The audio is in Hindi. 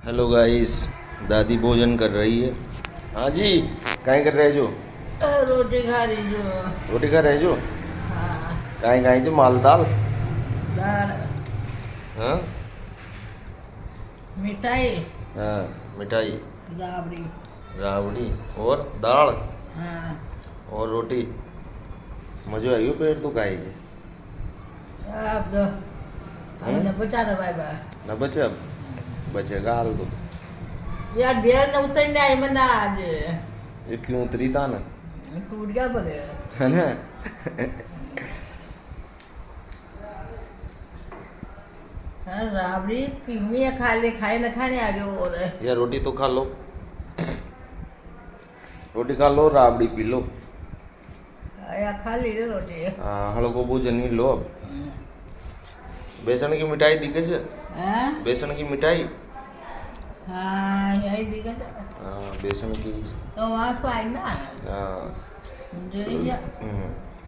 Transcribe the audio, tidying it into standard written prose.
हेलो गाइस, दादी भोजन कर रही है। हाँ जी, काहे कर रहे जो? रोटी खा रही जो। रोटी खा रहे जो? हाँ। काहे काहे जो माल दाल? दाल। हाँ मिठाई। हाँ, मिठाई, राबड़ी। राबड़ी और दाल हाँ। और रोटी। मजो आई पेट तो काहे जे? अब तो हमने बचा ना भाई बा। न बचे अब बचेगा हाल तो। यार ढेर न उतरने आई मना आज। ये क्यों उतरी था ना? टूट गया बगे। है ना? हाँ राबड़ी पीनी है खा ले खाए न खाने आगे वो दे। यार रोटी तो खा लो, रोटी खा लो, राबड़ी पी लो। या खा ली रे रोटी। हाँ, हड़को भोजन ही लो अब। बेसन की मिठाई दिखे छे? हाँ। बेसन की मिठाई। हाँ यही दिक्कत है। हाँ, बेसन की। तो वहाँ को आई ना। हाँ। जो